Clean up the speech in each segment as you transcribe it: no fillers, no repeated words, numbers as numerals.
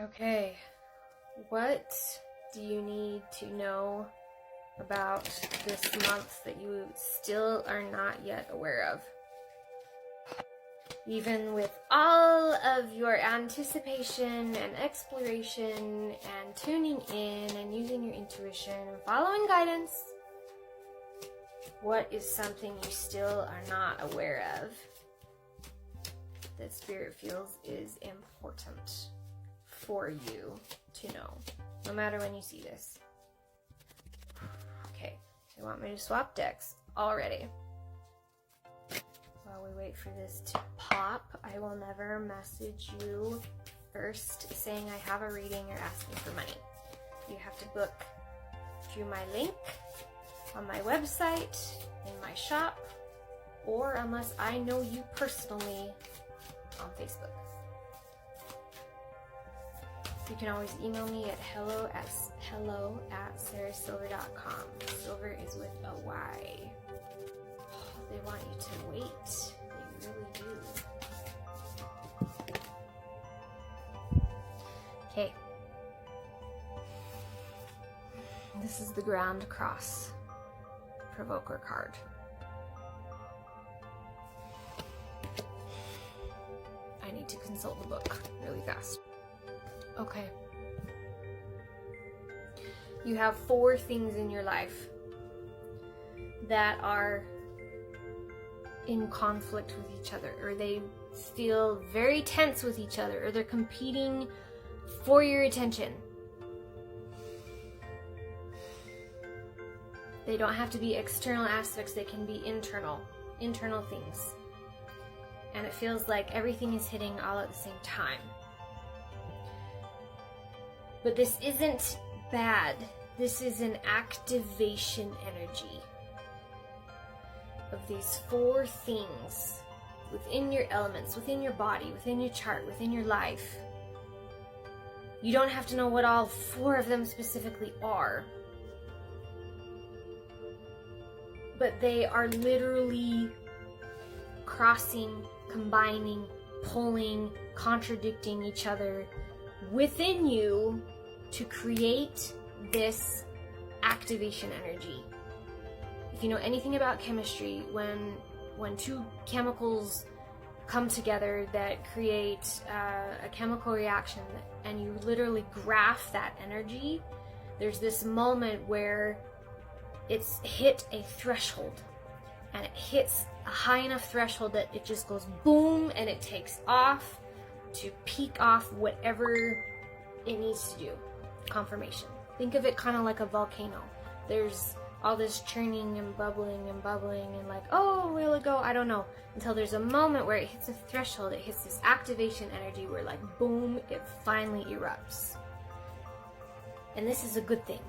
Okay, what do you need to know about this month that you still are not yet aware of? Even with all of your anticipation and exploration and tuning in and using your intuition and following guidance, what is something you still are not aware of that Spirit feels is important for you to know, no matter when you see this? Okay, so you want me to swap decks already? While we wait for this to pop, I will never message you first saying I have a reading or asking for money. You have to book through my link on my website, in my shop, or unless I know you personally on Facebook. You can always email me at hello@sarahsilver.com. Silver is with a Y. They want you to wait. They really do. Okay. This is the Grand Cross Provoker card. I need to consult the book really fast. Okay. You have 4 things in your life that are in conflict with each other, or they feel very tense with each other, or they're competing for your attention. They don't have to be external aspects, they can be internal things. And it feels like everything is hitting all at the same time. But this isn't bad. This is an activation energy of these 4 things within your elements, within your body, within your chart, within your life. You don't have to know what all 4 of them specifically are, but they are literally crossing, combining, pulling, contradicting each other within you to create this activation energy. If you know anything about chemistry, when 2 chemicals come together that create a chemical reaction, and you literally graph that energy, there's this moment where it's hit a threshold, and it hits a high enough threshold that it just goes boom, and it takes off to peak off whatever it needs to do. Confirmation. Think of it kind of like a volcano. There's all this churning and bubbling and like, oh, will it go? I don't know. Until there's a moment where it hits a threshold, it hits this activation energy where, like, boom, it finally erupts. And this is a good thing,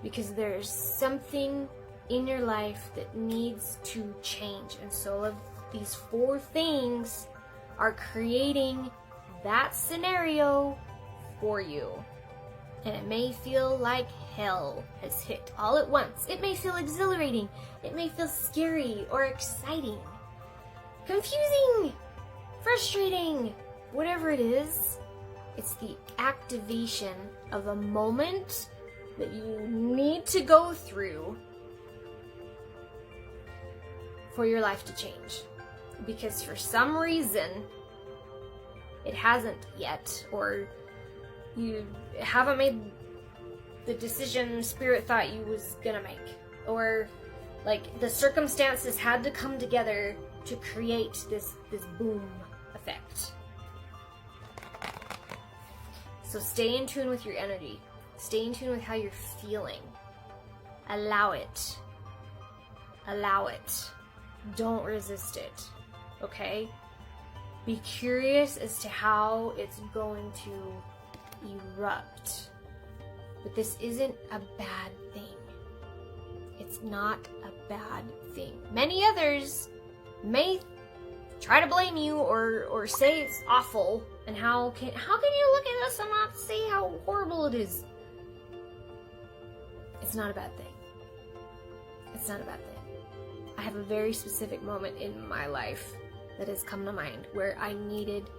because there's something in your life that needs to change. And so of these 4 things are creating that scenario for you. And it may feel like hell has hit all at once. It may feel exhilarating. It may feel scary or exciting, confusing, frustrating, whatever it is. It's the activation of a moment that you need to go through for your life to change. Because for some reason, it hasn't yet, or you haven't made the decision Spirit thought you was gonna make, or like the circumstances had to come together to create this boom effect. So stay in tune with your energy. Stay in tune with how you're feeling. Allow it. Allow it. Don't resist it. Okay? Be curious as to how it's going to erupt. But this isn't a bad thing. It's not a bad thing. Many others may try to blame you or say it's awful, and how can you look at us and not say how horrible it is? It's not a bad thing. It's not a bad thing. I have a very specific moment in my life that has come to mind where I needed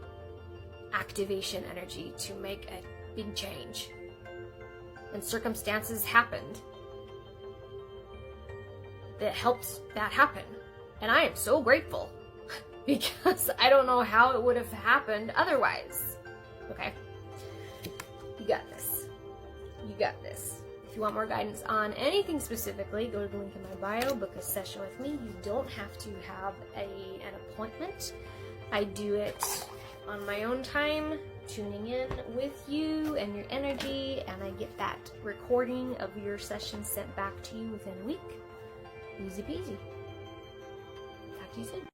activation energy to make a big change. And circumstances happened that helped that happen. And I am so grateful because I don't know how it would have happened otherwise. Okay? You got this. You got this. If you want more guidance on anything specifically, go to the link in my bio, book a session with me. You don't have to have an appointment. I do it on my own time, tuning in with you and your energy, and I get that recording of your session sent back to you within a week. Easy peasy. Talk to you soon.